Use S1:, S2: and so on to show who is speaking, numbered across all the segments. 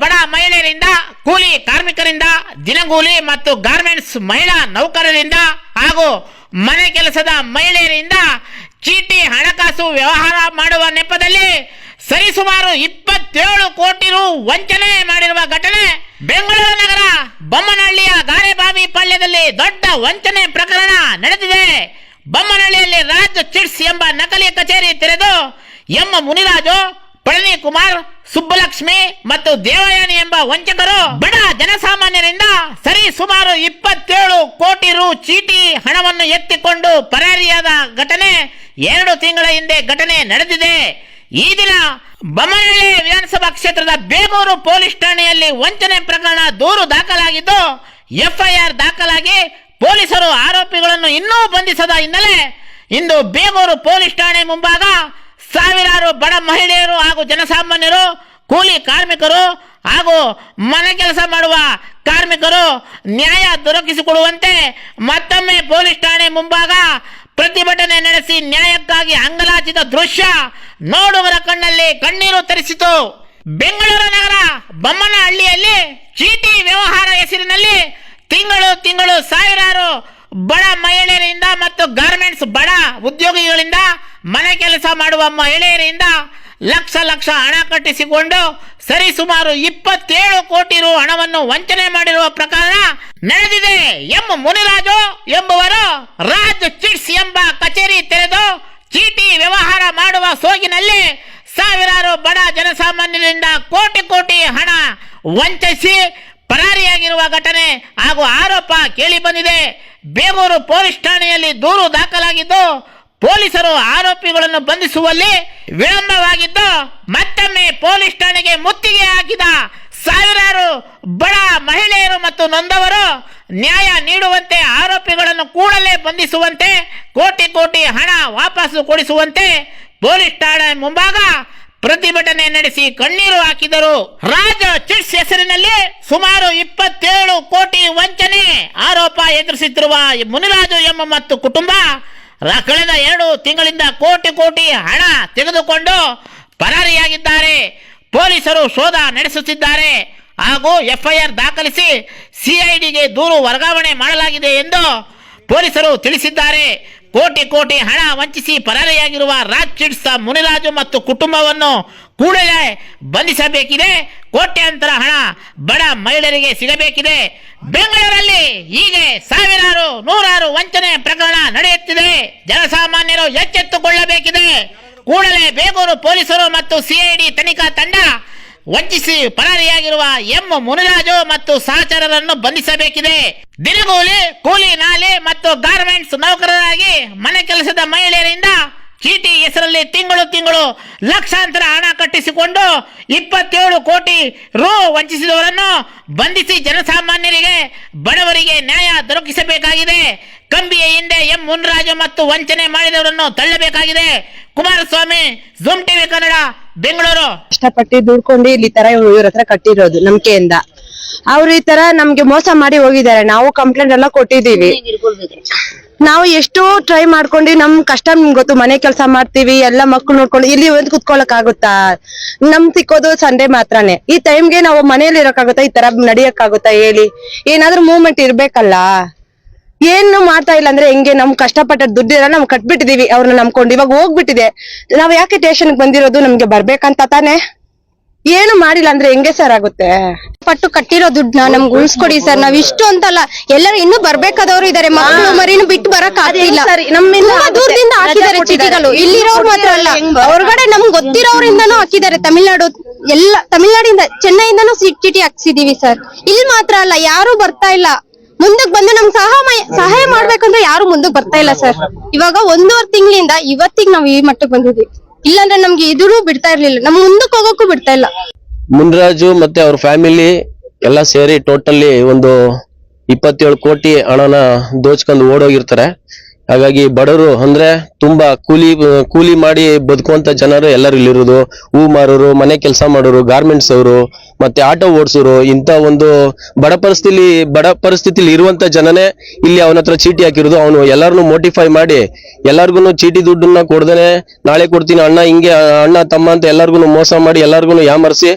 S1: ಬಡ ಮಹಿಳೆಯರಿಂದ, ಕೂಲಿ ಕಾರ್ಮಿಕರಿಂದ, ದಿನಗೂಲಿ ಮತ್ತು ಗಾರ್ಮೆಂಟ್ಸ್ ಮಹಿಳಾ ನೌಕರರಿಂದ ಹಾಗೂ ಮನೆ ಕೆಲಸದ ಮಹಿಳೆಯರಿಂದ ಚೀಟಿ ಹಣಕಾಸು ವ್ಯವಹಾರ ಮಾಡುವ ನೆಪದಲ್ಲಿ ಸರಿಸುಮಾರು 27 ಕೋಟಿ ರು ವಂಚನೆ ಮಾಡಿರುವ ಘಟನೆ ಬೆಂಗಳೂರು ನಗರ ಬೊಮ್ಮನಹಳ್ಳಿಯ ಗಾರೆಬಾವಿ ಪಾಳ್ಯದಲ್ಲಿ ದೊಡ್ಡ ವಂಚನೆ ಪ್ರಕರಣ ನಡೆದಿದೆ. ಬೊಮ್ಮನಹಳ್ಳಿಯಲ್ಲಿ ರಾಜ್ ಚಿಟ್ಸ್ ಎಂಬ ನಕಲಿ ಕಚೇರಿ ತೆರೆದು ಎಂ ಮುನಿರಾಜು, ಪಳನಿ ಕುಮಾರ್, ಸುಬ್ಬಲಕ್ಷ್ಮಿ ಮತ್ತು ದೇವಯಾನಿ ಎಂಬ ವಂಚಕರು ಬಡ ಜನಸಾಮಾನ್ಯರಿಂದ ಸರಿ ಸುಮಾರು 27 ಕೋಟಿ ರು ಚೀಟಿ ಹಣವನ್ನು ಎತ್ತಿಕೊಂಡು ಪರಾರಿಯಾದ ಘಟನೆ 2 ತಿಂಗಳ ಹಿಂದೆ ಘಟನೆ ನಡೆದಿದೆ. ಈ ದಿನ ಬೊಮ್ಮನಹಳ್ಳಿ ವಿಧಾನಸಭಾ ಕ್ಷೇತ್ರದ ಬೇಗೂರು ಪೊಲೀಸ್ ಠಾಣೆಯಲ್ಲಿ ವಂಚನೆ ಪ್ರಕರಣ ದೂರು ದಾಖಲಾಗಿದ್ದು ಎಫ್ಐಆರ್ ದಾಖಲಾಗಿ ಪೊಲೀಸರು ಆರೋಪಿಗಳನ್ನು ಇನ್ನೂ ಬಂಧಿಸದ ಹಿನ್ನೆಲೆ ಇಂದು ಬೇಗೂರು ಪೊಲೀಸ್ ಠಾಣೆ ಮುಂಭಾಗ ಸಾವಿರಾರು ಬಡ ಮಹಿಳೆಯರು ಹಾಗೂ ಜನಸಾಮಾನ್ಯರು, ಕೂಲಿ ಕಾರ್ಮಿಕರು ಹಾಗೂ ಮನೆ ಕೆಲಸ ಮಾಡುವ ಕಾರ್ಮಿಕರು ನ್ಯಾಯ ದೊರಕಿಸಿಕೊಡುವಂತೆ ಮತ್ತೊಮ್ಮೆ ಪೊಲೀಸ್ ಠಾಣೆ ಮುಂಭಾಗ ಪ್ರತಿಭಟನೆ ನಡೆಸಿ ನ್ಯಾಯಕ್ಕಾಗಿ ಅಂಗಲಾಚಿದ ದೃಶ್ಯ ನೋಡುವರ ಕಣ್ಣಲ್ಲಿ ಕಣ್ಣೀರು ತರಿಸಿತು. ಬೆಂಗಳೂರು ನಗರ ಬೊಮ್ಮನಹಳ್ಳಿಯಲ್ಲಿ ಚೀಟಿ ವ್ಯವಹಾರ ಹೆಸರಿನಲ್ಲಿ ತಿಂಗಳು ಸಾವಿರಾರು ಬಡ ಮಹಿಳೆಯರಿಂದ ಮತ್ತು ಗಾರ್ಮೆಂಟ್ಸ್ ಬಡ ಉದ್ಯೋಗಿಗಳಿಂದ, ಮನೆ ಕೆಲಸ ಮಾಡುವ ಮಹಿಳೆಯರಿಂದ ಲಕ್ಷ ಹಣ ಕಟ್ಟಿಸಿಕೊಂಡು ಸರಿ ಸುಮಾರು 27 ಕೋಟಿ ರು ಹಣವನ್ನು ವಂಚನೆ ಮಾಡಿರುವ ಪ್ರಕರಣ ನಡೆದಿದೆ. ಎಂ ಮುನಿರಾಜು ಎಂಬುವರು ರಾಜ್ ಚಿಟ್ಸ್ ಎಂಬ ಕಚೇರಿ ತೆರೆದು ಚೀಟಿ ವ್ಯವಹಾರ ಮಾಡುವ ಸೋಗಿನಲ್ಲಿ ಸಾವಿರಾರು ಬಡ ಜನಸಾಮಾನ್ಯರಿಂದ ಕೋಟಿ ಹಣ ವಂಚಿಸಿ ಪರಾರಿಯಾಗಿರುವ ಘಟನೆ ಹಾಗೂ ಆರೋಪ ಕೇಳಿ ಬಂದಿದೆ. ಬೇಗೂರು ಪೊಲೀಸ್ ಠಾಣೆಯಲ್ಲಿ ದೂರು ದಾಖಲಾಗಿದ್ದು ಪೊಲೀಸರು ಆರೋಪಿಗಳನ್ನು ಬಂಧಿಸುವಲ್ಲಿ ವಿಳಂಬವಾಗಿದ್ದು ಮತ್ತೊಮ್ಮೆ ಪೊಲೀಸ್ ಠಾಣೆಗೆ ಮುತ್ತಿಗೆ ಹಾಕಿದ ಸಾವಿರಾರು ಬಡ ಮಹಿಳೆಯರು ಮತ್ತು ನೊಂದವರು ನ್ಯಾಯ ನೀಡುವಂತೆ, ಆರೋಪಿಗಳನ್ನು ಕೂಡಲೇ ಬಂಧಿಸುವಂತೆ, ಕೋಟಿ ಹಣ ವಾಪಸ್ಸು ಕೊಡಿಸುವಂತೆ ಪೊಲೀಸ್ ಠಾಣೆ ಮುಂಭಾಗ ಪ್ರತಿಭಟನೆ ನಡೆಸಿ ಕಣ್ಣೀರು ಹಾಕಿದರು. ರಾಜ್ ಚಿಟ್ಸ್ ಹೆಸರಿನಲ್ಲಿ ಸುಮಾರು 27 ಕೋಟಿ ವಂಚನೆ ಆರೋಪ ಎದುರಿಸುತ್ತಿರುವ ಮುನಿರಾಜು ಎಂಬ ಮತ್ತು ಕುಟುಂಬ ಕಳೆದ 2 ತಿಂಗಳಿಂದ ಕೋಟಿ ಹಣ ತೆಗೆದುಕೊಂಡು ಪರಾರಿಯಾಗಿದ್ದಾರೆ. ಪೊಲೀಸರು ಶೋಧ ನಡೆಸುತ್ತಿದ್ದಾರೆ ಹಾಗೂ ಎಫ್ಐಆರ್ ದಾಖಲಿಸಿ ಸಿಐಡಿಗೆ ದೂರು ವರ್ಗಾವಣೆ ಮಾಡಲಾಗಿದೆ ಎಂದು ಪೊಲೀಸರು ತಿಳಿಸಿದ್ದಾರೆ. ಕೋಟಿ ಹಣ ವಂಚಿಸಿ ಪರಾರಿಯಾಗಿರುವ ರಾಜ್ ಚಿಟ್ಸ್ ಮುನಿರಾಜು ಮತ್ತು ಕುಟುಂಬವನ್ನು ಕೂಡಲೇ ಬಂಧಿಸಬೇಕಿದೆ. ಕೋಟ್ಯಾಂತರ ಹಣ ಬಡ ಮಹಿಳೆಯರಿಗೆ ಸಿಗಬೇಕಿದೆ. ಬೆಂಗಳೂರಲ್ಲಿ ಹೀಗೆ ನೂರಾರು ವಂಚನೆ ಪ್ರಕರಣ ನಡೆಯುತ್ತಿದೆ. ಜನಸಾಮಾನ್ಯರು ಎಚ್ಚೆತ್ತುಕೊಳ್ಳಬೇಕಿದೆ. ಕೂಡಲೇ ಬೇಗೂರು ಪೊಲೀಸರು ಮತ್ತು ಸಿಐಡಿ ತನಿಖಾ ತಂಡ ವಂಚಿಸಿ ಪರಾರಿಯಾಗಿರುವ ಎಂ ಮುನಿರಾಜು ಮತ್ತು ಸಹಚರರನ್ನು ಬಂಧಿಸಬೇಕಿದೆ. ದಿನಗೂಲಿ, ಕೂಲಿ ನಾಲಿ ಮತ್ತು ಗಾರ್ಮೆಂಟ್ಸ್ ನೌಕರರಾಗಿ ಮನೆ ಕೆಲಸದ ಮಹಿಳೆಯರಿಂದ ಚೀಟಿ ಹೆಸರಲ್ಲಿ ತಿಂಗಳು ಲಕ್ಷಾಂತರ ಹಣ ಕಟ್ಟಿಸಿಕೊಂಡು 27 ಕೋಟಿ ರು ವಂಚಿಸಿದವರನ್ನು ಬಂಧಿಸಿ ಜನಸಾಮಾನ್ಯರಿಗೆ, ಬಡವರಿಗೆ ನ್ಯಾಯ ದೊರಕಿಸಬೇಕಾಗಿದೆ. ಕಂಬಿಯ ಹಿಂದೆ ಎಂ ಮುನಿರಾಜು ಮತ್ತು ವಂಚನೆ ಮಾಡಿದವರನ್ನು ತಳ್ಳಬೇಕಾಗಿದೆ. Kumaraswamy, Zoom TV Kannada, Bengaluru.
S2: ಕಷ್ಟಪಟ್ಟು ದುಡ್ಕೊಂಡು ಇಲ್ಲಿ ತರ ಇವ್ರ ಹತ್ರ ಕಟ್ಟಿರೋದು ನಂಬಿಕೆಯಿಂದ. ಅವ್ರು ಈ ತರ ನಮ್ಗೆ ಮೋಸ ಮಾಡಿ ಹೋಗಿದ್ದಾರೆ. ನಾವು ಕಂಪ್ಲೇಂಟ್ ಎಲ್ಲ ಕೊಟ್ಟಿದೀವಿ. ನಾವು ಎಷ್ಟು ಟ್ರೈ ಮಾಡ್ಕೊಂಡು ನಮ್ ಕಷ್ಟ ನಿಮ್ಗೆ ಗೊತ್ತು. ಮನೆ ಕೆಲಸ ಮಾಡ್ತೀವಿ, ಎಲ್ಲ ಮಕ್ಳು ನೋಡ್ಕೊಂಡು ಇಲ್ಲಿ ಒಂದು ಕುತ್ಕೊಳಕ್ ಆಗುತ್ತಾ? ನಮ್ ಸಿಕ್ಕೋದು ಸಂಡೇ ಮಾತ್ರನೇ. ಈ ಟೈಮ್ಗೆ ನಾವು ಮನೇಲಿ ಇರಕ್ಕಾಗುತ್ತಾ? ಈ ತರ ನಡಿಯಕ್ಕಾಗುತ್ತಾ ಹೇಳಿ? ಏನಾದ್ರೂ ಮೂವ್ಮೆಂಟ್ ಇರ್ಬೇಕಲ್ಲ. ಏನು ಮಾಡ್ತಾ ಇಲ್ಲ ಅಂದ್ರೆ ಹೆಂಗೆ? ನಮ್ ಕಷ್ಟಪಟ್ಟ ದುಡ್ಡಿರ ನಾವ್ ಕಟ್ಬಿಟ್ಟಿದೀವಿ, ಅವ್ರನ್ನ ನಂಬ್ಕೊಂಡು. ಇವಾಗ ಹೋಗ್ಬಿಟ್ಟಿದೆ. ನಾವ್ ಯಾಕೆ ಸ್ಟೇಷನ್ಗೆ ಬಂದಿರೋದು? ನಮ್ಗೆ ಬರ್ಬೇಕಂತ ತಾನೆ. ಏನು ಮಾಡಿಲ್ಲ ಅಂದ್ರೆ ಹೆಂಗೆ ಸರ್ ಆಗುತ್ತೆ?
S3: ಪಟ್ಟು ಕಟ್ಟಿರೋ ದುಡ್ಡನ್ನ ನಮ್ಗೆ ಉಳಿಸ್ಕೊಡಿ ಸರ್. ನಾವ್ ಇಷ್ಟು ಅಂತಲ್ಲ, ಎಲ್ಲರೂ ಇನ್ನೂ ಬರ್ಬೇಕಾದವರು ಇದಾರೆ. ಮಕ್ಕಳು ಮರಿನು ಬಿಟ್ಟು ಬರಕ್ ಆಗ್ತಿಲ್ಲ. ತುಂಬಾ ದೂರದಿಂದ ಹಾಕಿದ್ದಾರೆ ಚೀಟಿಗಳು. ಇಲ್ಲಿರೋರು ಮಾತ್ರ ಅಲ್ಲ, ಹೊರಗಡೆ ನಮ್ಗೆ ಗೊತ್ತಿರೋರಿಂದನೂ ಹಾಕಿದ್ದಾರೆ. ತಮಿಳ್ನಾಡಿಂದ, ಚೆನ್ನೈಯಿಂದನೂ ಚೀಟಿ ಹಾಕ್ಸಿದೀವಿ ಸರ್. ಇಲ್ಲಿ ಮಾತ್ರ ಅಲ್ಲ, ಯಾರು ಬರ್ತಾ ಇಲ್ಲ. ಮುಂದಕ್ ಬಂದು ನಮ್ಗೆ ಸಹಾಯ ಮಾಡ್ಬೇಕಂದ್ರೆ ಯಾರು ಮುಂದಕ್ ಬರ್ತಾ ಇಲ್ಲ ಸರ್. ಇವಾಗ 1.5 ತಿಂಗಳಿಂದ ಇವತ್ತಿಗೆ ನಾವ್ ಈ ಮಟ್ಟಕ್ಕೆ ಬಂದಿದ್ವಿ. ಇಲ್ಲಾಂದ್ರೆ ನಮ್ಗೆ ಇದೂ ಬಿಡ್ತಾ ಇರ್ಲಿಲ್ಲ, ನಮ್ ಮುಂದಕ್ಕೆ ಹೋಗೋಕ್ಕೂ ಬಿಡ್ತಾ ಇಲ್ಲ.
S4: ಮುನಿರಾಜು ಮತ್ತೆ ಅವ್ರ ಫ್ಯಾಮಿಲಿ ಎಲ್ಲ ಸೇರಿ ಟೋಟಲಿ ಒಂದು 27 ಕೋಟಿ ಹಣನ ದೋಚ್ಕೊಂಡು ಓಡೋಗಿರ್ತಾರೆ. ಹಾಗಾಗಿ ಬಡವರು ಅಂದ್ರೆ ತುಂಬಾ ಕೂಲಿ ಮಾಡಿ ಬದುಕುವಂತ ಜನರು ಎಲ್ಲರೂ ಇಲ್ಲಿರೋದು. ಹೂ ಮಾರೋರು, ಮನೆ ಕೆಲಸ ಮಾಡೋರು, ಗಾರ್ಮೆಂಟ್ಸ್ ಅವರು, ಮತ್ತೆ ಆಟೋ ಓಡಿಸೋರು, ಇಂತ ಒಂದು ಬಡ ಪರಿಸ್ಥಿತಿಲಿ ಇರುವಂತ ಜನನೇ ಇಲ್ಲಿ ಅವನ ಹತ್ರ ಚೀಟಿ ಹಾಕಿರೋದು. ಅವನು ಎಲ್ಲಾರನ್ನು ಮೋಟಿಫೈ ಮಾಡಿ ಎಲ್ಲಾರ್ಗು ಚೀಟಿ ದುಡ್ಡನ್ನ ಕೊಡ್ದೇನೆ ನಾಳೆ ಕೊಡ್ತೀನಿ ಅಣ್ಣ, ಹಿಂಗೆ ಅಣ್ಣ ತಮ್ಮ ಅಂತ ಎಲ್ಲಾರ್ಗು ಮೋಸ ಮಾಡಿ ಎಲ್ಲಾರ್ಗು ಯಾಮರ್ಸಿ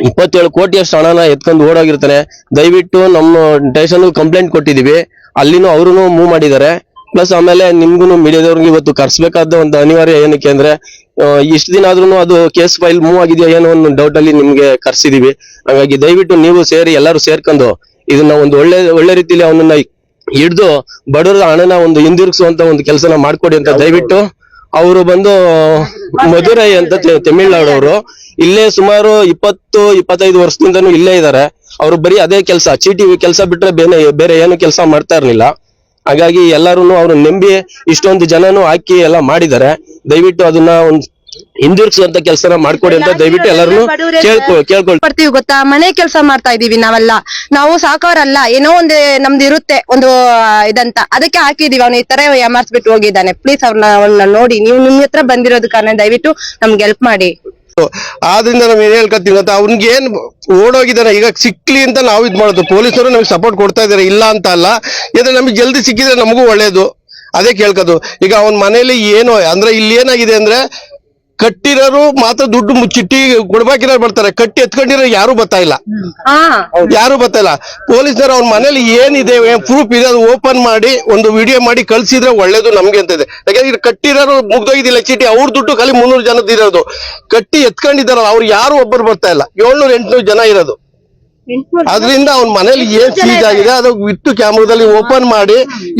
S4: 27 ಕೋಟಿಯಷ್ಟು ಹಣನ ಎತ್ಕೊಂಡು ಓಡೋಗಿರ್ತಾನೆ. ದಯವಿಟ್ಟು ನಮ್ಮ ಸ್ಟೇಷನ್ ಕಂಪ್ಲೇಂಟ್ ಕೊಟ್ಟಿದೀವಿ, ಅಲ್ಲಿನೂ ಅವರು ಮೂವ್ ಮಾಡಿದ್ದಾರೆ. ಪ್ಲಸ್ ಆಮೇಲೆ ನಿಮ್ಗೂ ಮೀಡಿಯಾದವ್ರಿಗೆ ಇವತ್ತು ಕರ್ಸ್ಬೇಕಾದ ಒಂದು ಅನಿವಾರ್ಯ ಏನಕ್ಕೆ ಅಂದ್ರೆ ಇಷ್ಟು ದಿನ ಆದ್ರೂ ಅದು ಕೇಸ್ ಫೈಲ್ ಮೂವ್ ಆಗಿದೆಯಾ ಏನೋ ಒಂದು ಡೌಟ್ ಅಲ್ಲಿ ನಿಮ್ಗೆ ಕರ್ಸಿದೀವಿ. ಹಾಗಾಗಿ ದಯವಿಟ್ಟು ನೀವು ಸೇರಿ ಎಲ್ಲರೂ ಸೇರ್ಕೊಂಡು ಇದನ್ನ ಒಂದು ಒಳ್ಳೆ ರೀತಿಯಲ್ಲಿ ಅವನನ್ನ ಹಿಡ್ದು ಬಡವರ ಹಣನ ಒಂದು ಹಿಂದಿರುಗಿಸುವಂತ ಒಂದು ಕೆಲಸನ ಮಾಡ್ಕೊಡಿ ಅಂತ ದಯವಿಟ್ಟು. ಅವರು ಬಂದು ಮಧುರೈ ಅಂತ ತಮಿಳ್ನಾಡವರು, ಇಲ್ಲೇ ಸುಮಾರು 20-25 ವರ್ಷದಿಂದನೂ ಇಲ್ಲೇ ಇದ್ದಾರೆ. ಅವರು ಬರೀ ಅದೇ ಕೆಲಸ, ಚೀಟಿ ಕೆಲಸ ಬಿಟ್ರೆ ಬೇರೆ ಏನು ಕೆಲಸ ಮಾಡ್ತಾ ಇರ್ಲಿಲ್ಲ. ಹಾಗಾಗಿ ಎಲ್ಲಾರು ಅವ್ರು ನಂಬಿ ಇಷ್ಟೊಂದು ಜನನು ಹಾಕಿ ಎಲ್ಲ ಮಾಡಿದ್ದಾರೆ. ದಯವಿಟ್ಟು ಅದನ್ನ ಒಂದು ಹಿಂದಿರುಗಿಸುವಂತ ಕೆಲಸನ ಮಾಡ್ಕೊಡಿ ಅಂತ ದಯವಿಟ್ಟು ಎಲ್ಲರೂ ಕೇಳ್ಕೊಳ್ತೀವಿ.
S2: ಬರ್ತೀವಿ ಗೊತ್ತಾ, ಮನೆ ಕೆಲಸ ಮಾಡ್ತಾ ಇದೀವಿ ನಾವೆಲ್ಲ. ನಾವು ಸಾಕೋರಲ್ಲ, ಏನೋ ಒಂದು ನಮ್ದು ಇರುತ್ತೆ ಒಂದು ಇದಂತ, ಅದಕ್ಕೆ ಹಾಕಿದೀವಿ. ಅವ್ನ ಈ ತರ ಏಮಾರ್ಸ್ಬಿಟ್ಟು ಹೋಗಿದ್ದಾನೆ. ಪ್ಲೀಸ್ ಅವ್ರನ್ನ ನೋಡಿ, ನೀವು ನಿಮ್ ಹತ್ರ ಬಂದಿರೋದು ಕಾರಣ ದಯವಿಟ್ಟು ನಮ್ಗೆ ಹೆಲ್ಪ್ ಮಾಡಿ.
S5: ಆದ್ರಿಂದ ನಾವ್ ಏನ್ ಹೇಳ್ಕೊತೀವಿ ಗೊತ್ತಾ, ಅವ್ನಿಗೆ ಏನ್ ಓಡೋಗಿದಾನೆ ಈಗ ಸಿಕ್ಲಿ ಅಂತ ನಾವು ಇದ್ ಮಾಡೋದು. ಪೊಲೀಸರು ನಮಗೆ ಸಪೋರ್ಟ್ ಕೊಡ್ತಾ ಇದಾರೆ, ಇಲ್ಲ ಅಂತ ಅಲ್ಲ. ಯಾಕಂದ್ರೆ ನಮಗೆ ಜಲ್ದಿ ಸಿಕ್ಕಿದ್ರೆ ನಮಗೂ ಒಳ್ಳೇದು, ಅದೇ ಕೇಳ್ಕೋದು. ಈಗ ಅವನ ಮನೇಲಿ ಏನು ಅಂದ್ರೆ ಇಲ್ಲಿ ಏನಾಗಿದೆ ಅಂದ್ರೆ ಕಟ್ಟಿರೋರು ಮಾತ್ರ ದುಡ್ಡು ಚಿಟ್ಟಿ ಕೊಡ್ಬೇಕಿರೋರು ಬರ್ತಾರೆ, ಕಟ್ಟಿ ಎತ್ಕೊಂಡಿರೋ ಯಾರು ಬರ್ತಾ ಇಲ್ಲ, ಯಾರು ಬರ್ತಾ ಇಲ್ಲ. ಪೊಲೀಸರು ಅವ್ನ ಮನೇಲಿ ಏನಿದೆ ಪ್ರೂಫ್ ಇದೆ ಅದು ಓಪನ್ ಮಾಡಿ ಒಂದು ವಿಡಿಯೋ ಮಾಡಿ ಕಳ್ಸಿದ್ರೆ ಒಳ್ಳೇದು ನಮ್ಗೆ ಅಂತ ಇದೆ. ಯಾಕಂದ್ರೆ ಕಟ್ಟಿರೋರು ಮುಗ್ದೋಗಿದ್ದಿಲ್ಲ ಚೀಟಿ, ಅವ್ರ ದುಡ್ಡು ಖಾಲಿ 300 ಜನದ್ದು ಇರೋದು. ಕಟ್ಟಿ ಎತ್ಕೊಂಡಿದಾರಲ್ಲ ಅವ್ರು ಯಾರು ಒಬ್ಬರು ಬರ್ತಾ ಇಲ್ಲ, 700-800 ಜನ ಇರೋದು. ಅದರಿಂದ ಅವ್ನ ಮನೇಲಿ ಏನ್ ಸೀಜ್ ಆಗಿದೆ ಅದು ಬಿಟ್ಟು ಕ್ಯಾಮ್ರಾದಲ್ಲಿ ಓಪನ್ ಮಾಡಿ